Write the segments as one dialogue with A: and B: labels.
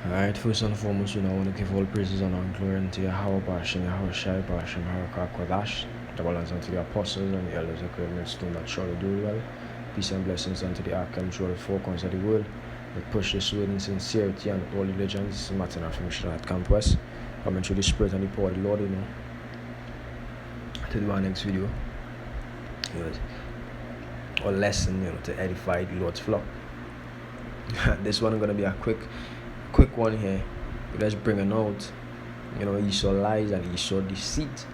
A: Alright, first and foremost, I want to give all praises and honor and glory unto Yahweh Bashim, Yahweh Shai Bashim, Yahweh Kodash, the balance unto the apostles and the elders of the millstone that surely do well. Peace and blessings unto the archangel of the four corners of the world that push this word in sincerity and all diligence. This is Martin from Missionary Campus. Coming through the spirit and the power of the Lord, to do our next video. Or lesson, to edify the Lord's flock. This one is gonna be a quick one here. Let's bring a note. Esau lies and Esau deceit.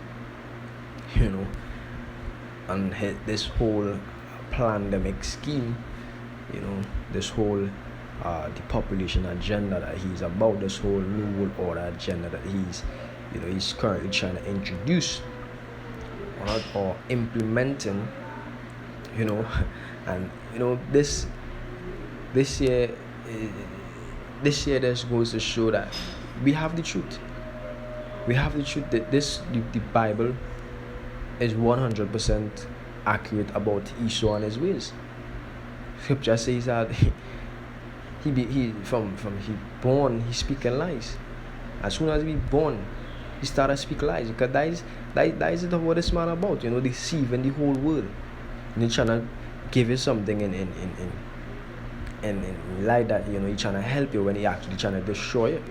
A: And this whole pandemic scheme, this whole depopulation agenda that he's about, this whole new world order agenda that he's currently trying to introduce or implementing. And this year just goes to show that we have the truth. We have the truth that the Bible is 100% accurate about Esau and his ways. Scripture says that he born, he speaking lies. As soon as he born, he started speak lies, because that is what this man about, deceiving the whole world. And he trying to give you something and like that, he trying to help you when he actually trying to destroy you.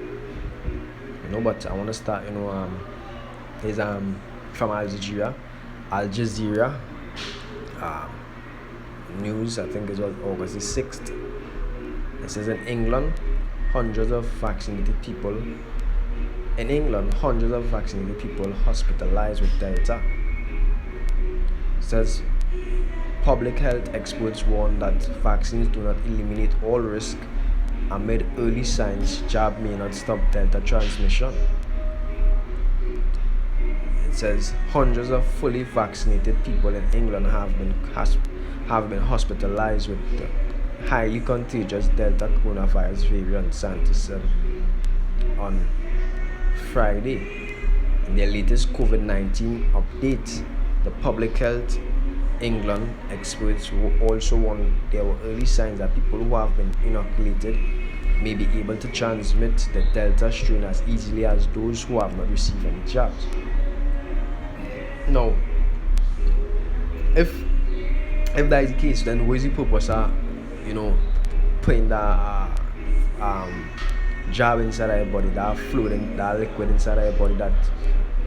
A: But I want to start, is from Al Jazeera news. I think it was August the 6th. It says in England, hundreds of vaccinated people hospitalized with Delta. It says public health experts warn that vaccines do not eliminate all risk. Amid early signs, jab may not stop Delta transmission. It says hundreds of fully vaccinated people in England have been hospitalized with the highly contagious Delta coronavirus variant, scientists said on Friday. In their latest COVID-19 update, the public health England experts also warned there were early signs that people who have been inoculated may be able to transmit the Delta strain as easily as those who have not received any jabs. Now, if that is the case, then what is the purpose of putting that jab inside of your body, that fluid, that liquid inside of your body, that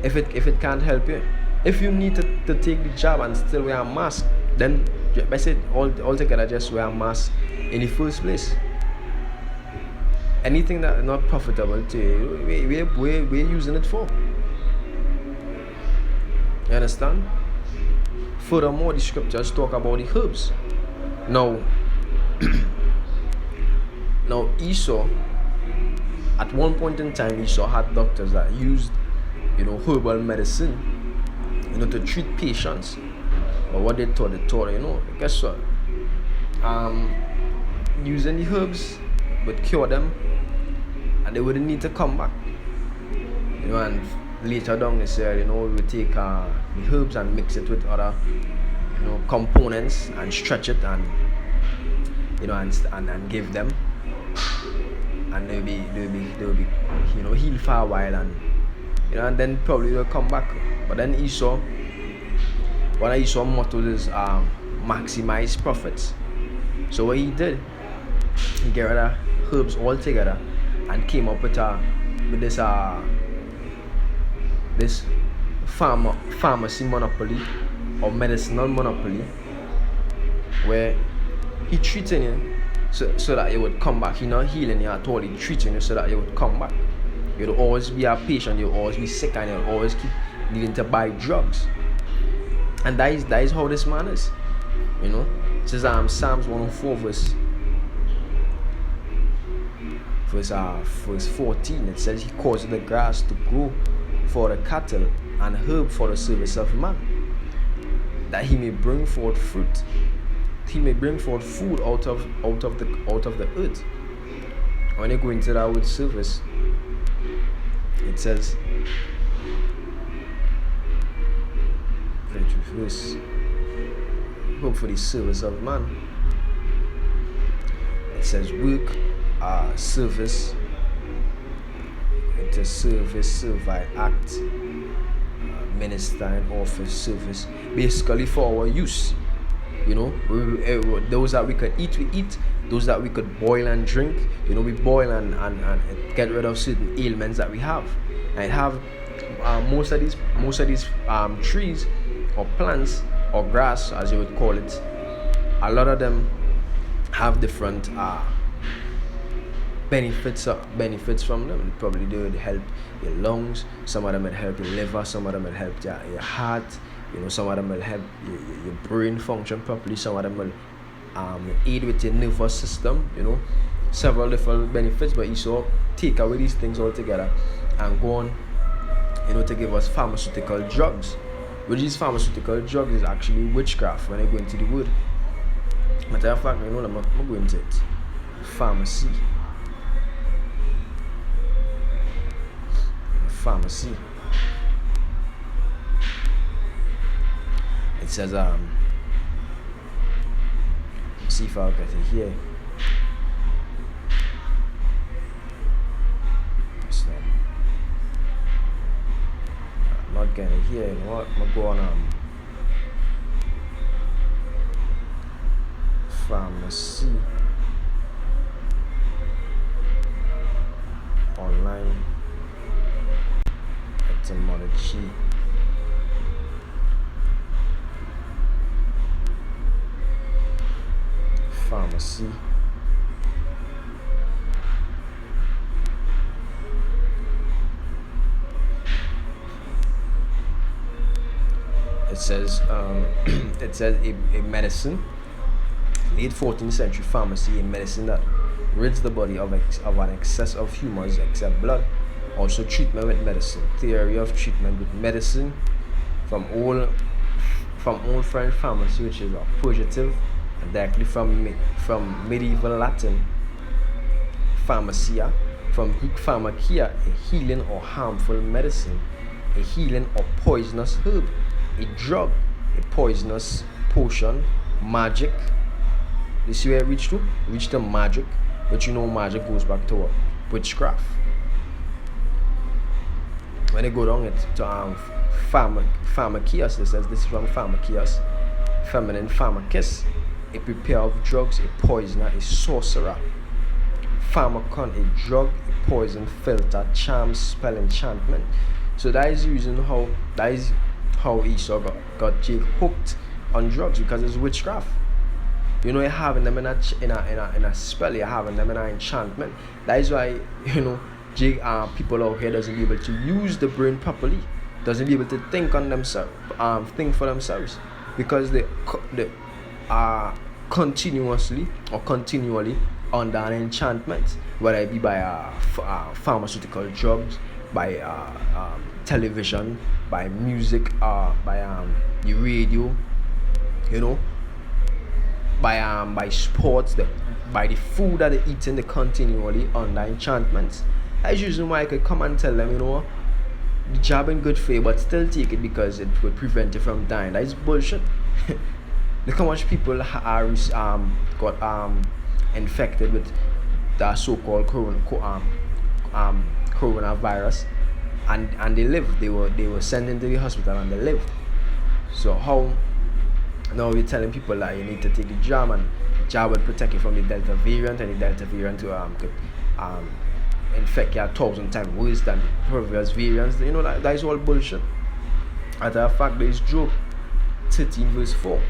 A: if it can't help you? If you need to take the jab and still wear a mask, then I said altogether just wear a mask in the first place. Anything that is not profitable to you, we're using it for. You understand? Furthermore, the scriptures talk about the herbs. Now Esau, at one point in time, Esau had doctors that used, herbal medicine, to treat patients. But what they taught, guess what? Using the herbs would cure them, and they wouldn't need to come back. And later down they said, we would take the herbs and mix it with other, components and stretch it and, and give them, and they'll be healed for a while, and then probably they'll come back. But then Esau, one of Esau's mottos is maximize profits. So what he did, he got rid of herbs altogether and came up with this pharmacy monopoly or medicinal monopoly, where he treating you so that you would come back. He not healing you at all, he treating you so that you would come back. You'll always be a patient, you'll always be sick, and you'll always keep needing to buy drugs. And that is how this man is. It says Psalms 104 verse 14. It says he causes the grass to grow for the cattle and herb for the service of man, that he may bring forth fruit. He may bring forth food out of the earth. When you go into that word service, it says verse, hope for the service of man. It says work, service, doctor, service, servile act, minister in office, service, basically for our use. Those that we could eat, we eat. Those that we could boil and drink, we boil and get rid of certain ailments that we have. And have most of these trees or plants or grass, as you would call it, a lot of them have different benefits from them. Probably they would help your lungs, some of them would help your liver, some of them would help your heart, some of them will help your brain function properly, some of them will aid with your nervous system, several different benefits. But you saw take away these things altogether and go on, to give us pharmaceutical drugs. Which these pharmaceutical drugs is actually witchcraft when I go into the word. Matter of fact, I'm going into it. Pharmacy. It says see if I'll get it here. So, I'm not getting it here. You know what? I'm gonna go on pharmacy online etymology. Pharmacy. It says a medicine, late 14th century pharmacy, a medicine that rids the body of an excess of humors except blood. Also treatment with medicine, theory of treatment with medicine from old French pharmacy, which is a purgative, and directly from medieval Latin pharmacia, from Greek pharmakia, a healing or harmful medicine, a healing or poisonous herb, a drug, a poisonous potion, magic. You see where it reached to? Reached to magic, but magic goes back to what? Witchcraft. When they go down it to pharmakias, it says this is from pharmakias, feminine pharmakis, a preparer of drugs, a poisoner, a sorcerer. Pharmacon, a drug, a poison, filter, charm, spell, enchantment. So that is how Esau got Jake hooked on drugs, because it's witchcraft. You're having them in a spell, you're having them in an enchantment. That is why Jake people out here doesn't be able to use the brain properly, doesn't be able to think on themselves, think for themselves, because they are continually under an enchantment, whether it be by pharmaceutical drugs, by television, by music, by the radio, by sports, by the food that they eating, they continually under enchantments. That's the reason why I could come and tell them, the jab ain't good for you, but still take it because it would prevent you from dying. That is bullshit. Look how much people are got infected with the so-called coronavirus, and they lived. They were sent into the hospital and they lived. So how now we're telling people that you need to take the jab, and the jab will protect you from the Delta variant, and the Delta variant could infect you 1,000 times worse than previous variants. That is all bullshit. As a fact, there is Job 13 verse 4.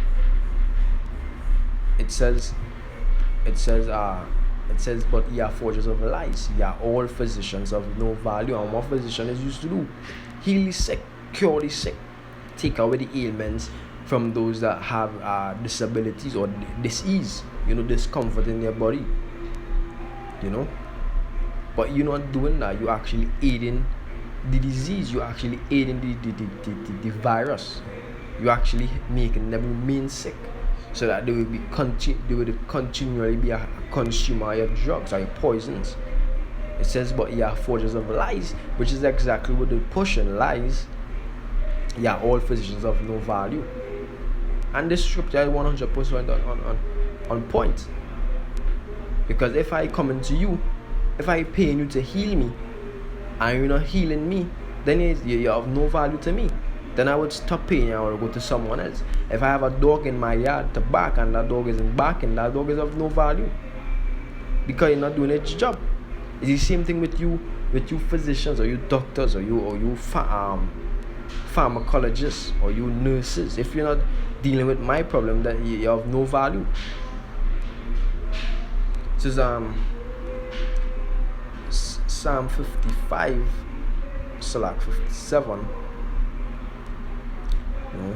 A: It says, but ye are forgers of lies, ye are all physicians of no value. And what physician is used to do? Heal the sick, cure the sick, take away the ailments from those that have disabilities or disease, discomfort in their body, But you're not doing that. You're actually aiding the disease. You're actually aiding the virus. You're actually making them remain sick, so that they will continually be a consumer of drugs or poisons. It says, but ye are forgers of lies, which is exactly what they're pushing, lies. Ye are all physicians of no value. And this scripture is 100% on point. Because if I come into you, if I pay you to heal me, and you're not healing me, then you have no value to me. Then I would stop paying you and I would go to someone else. If I have a dog in my yard to bark and that dog isn't barking, that dog is of no value because you're not doing its job. It's the same thing with you physicians, or you doctors, or you pharmacologists, or you nurses. If you're not dealing with my problem, then you have no value. This is Psalm 55, Salak 57. No,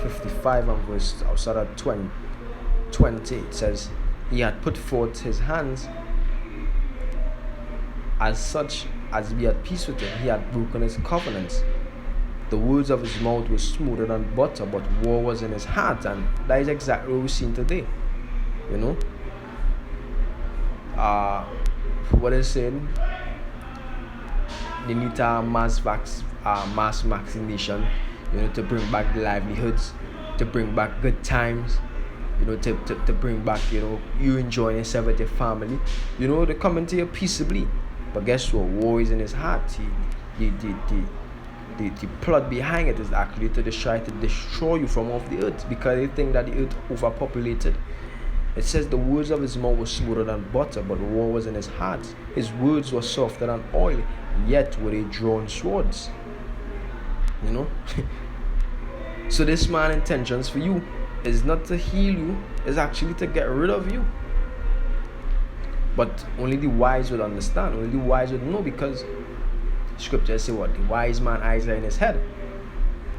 A: 55 and verse outside of 20. It says, he had put forth his hands as such as be at peace with him. He had broken his covenants. The words of his mouth were smoother than butter, but war was in his heart. And that is exactly what we're seeing today. You know, what is saying? They need a mass vaccination, you know, to bring back the livelihoods, to bring back good times, you know, to bring back, you know, you enjoying yourself with your family, you know, they come into you peaceably. But guess what? War is in his heart. The plot behind it is actually to try to destroy you from off the earth, because they think that the earth overpopulated. It says the words of his mouth were smoother than butter, but war was in his heart. His words were softer than oil, yet were they drawn swords. You know? So this man's intentions for you is not to heal you, is actually to get rid of you. But only the wise would understand, only the wise would know, because scriptures say what? The wise man's eyes are in his head.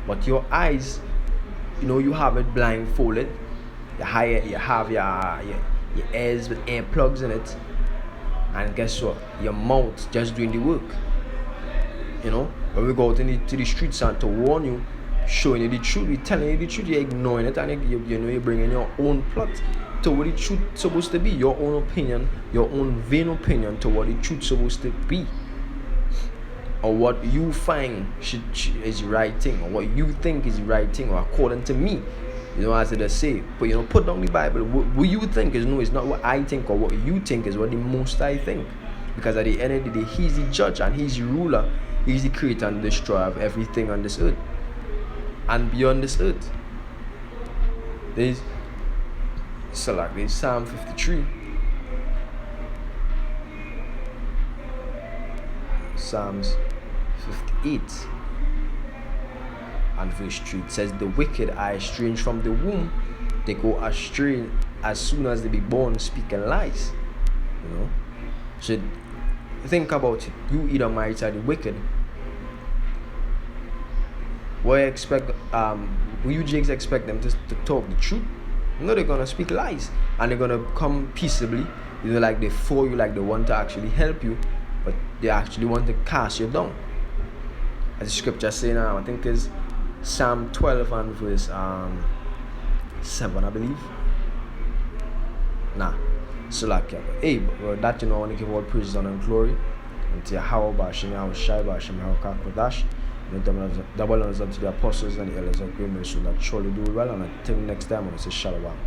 A: But your eyes, you know, you have it blindfolded. You have your ears with earplugs in it, and guess what? Your mouth just doing the work. You know, when we go out into the streets and to warn you, showing you the truth, we're telling you the truth, you're ignoring it, and you know, you're bringing your own plot to what the truth is supposed to be, your own opinion, your own vain opinion to what the truth is supposed to be, or what you find is the right thing, or what you think is the right thing, or according to me. You know, as they say, but you know, put down the Bible. What you think is no, it's not what I think, or what you think is what the Most I think. Because at the end of the day, He's the judge and He's the ruler. He's the creator and destroyer of everything on this earth and beyond this earth. There's Psalm 53, Psalms 58. And verse 3, it says, the wicked are estranged from the womb. They go astray as soon as they be born, speaking lies. You know, so think about it. You Edomites are the wicked. What you expect? Will you Jakes expect them to talk the truth? No, they're gonna speak lies, and they're gonna come peaceably. You know, like they for you, like they want to actually help you, but they actually want to cast you down. As the scripture say now, I think is Psalm 12 and verse 7, I believe. So like, hey, that, you know, I want to give all praises, honor, and glory unto Yahweh, Hashem, Yahweh Shai, Hashem, Yahweh Kakodash. Double honors unto the apostles and the elders of great mercy that surely do well. And until next time, I want to say shalom.